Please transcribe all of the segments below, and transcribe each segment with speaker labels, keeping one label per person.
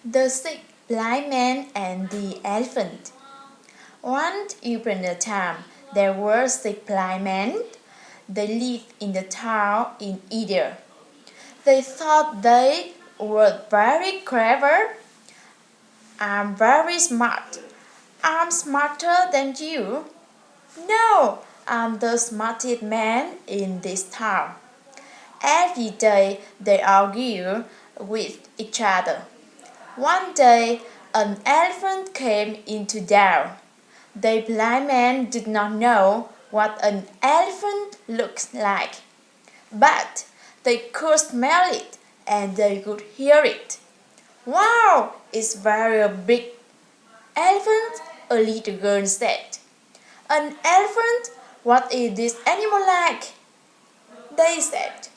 Speaker 1: The Sick Blind Man and the Elephant. Once upon a time, there were six blind men. They lived in the town in India. They thought they were very clever. I'm very smart. I'm smarter than you. No, I'm the smartest man in this town. Every day they argue with each other. One day, an elephant came into town. The blind man did not know what an elephant looks like, but they could smell it and they could hear it. Wow, it's very big elephant, a little girl said. An elephant? What is this animal like? They said.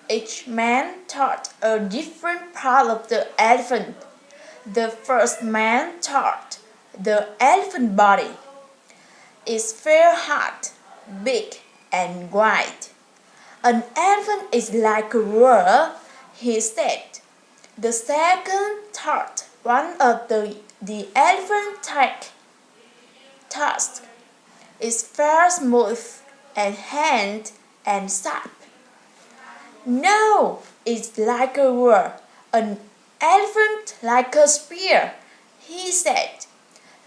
Speaker 1: Each man thought a different part of the elephant. The first man thought the elephant body. It's very hard, big and wide. An elephant is like a world, he said. The second thought one of the elephant tusk is very smooth and hand and sharp. No, it's like a world, an elephant like a spear, he said.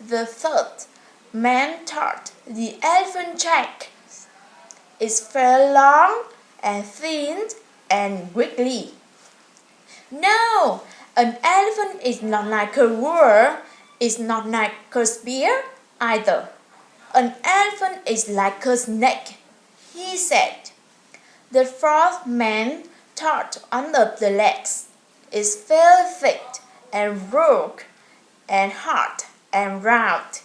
Speaker 1: The third man thought the elephant jack is very long and thin and wiggly. No, an elephant is not like a world, it's not like a spear either. An elephant is like a snake, he said. The fourth man thought one of the legs is very thick and broad and hard and round.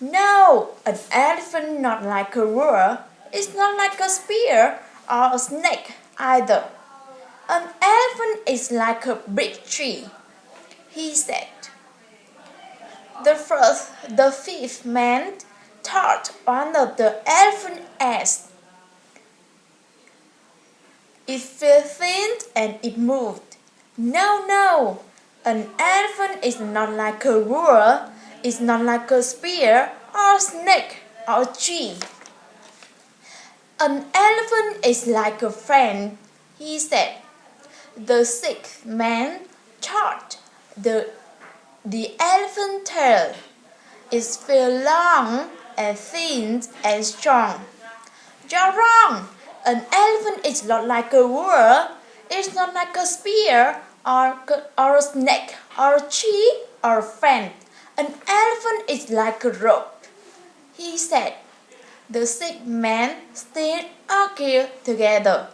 Speaker 1: No, an elephant not like a world, it's not like a spear or a snake either. An elephant is like a big tree, he said. The fifth man thought one of the elephant eggs. It felt thin and it moved. No, an elephant is not like a world, it's not like a spear or a snake or a tree. An elephant is like a friend, he said. The sixth man thought the elephant tail is very long and thin and strong. You're wrong. An elephant is not like a world. It's not like a spear or a snake or a tree or a friend. An elephant is like a rope, he said. The six men still argued together.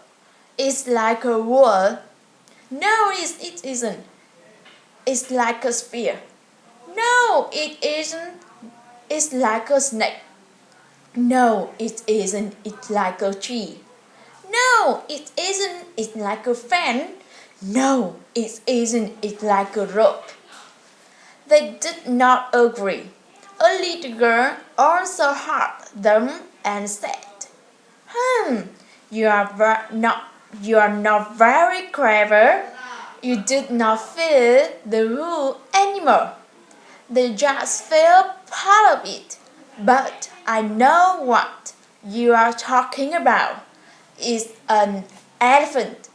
Speaker 1: It's like a world. No, it isn't. It's like a spear. No, it isn't. It's like a snake. No, it isn't. It's like a tree. No, it isn't. It's like a fan. No, it isn't. It's like a rope. They did not agree. A little girl also heard them and said, you are not very clever. You did not feel the rule anymore. They just feel part of it. But I know what you are talking about. It's an elephant.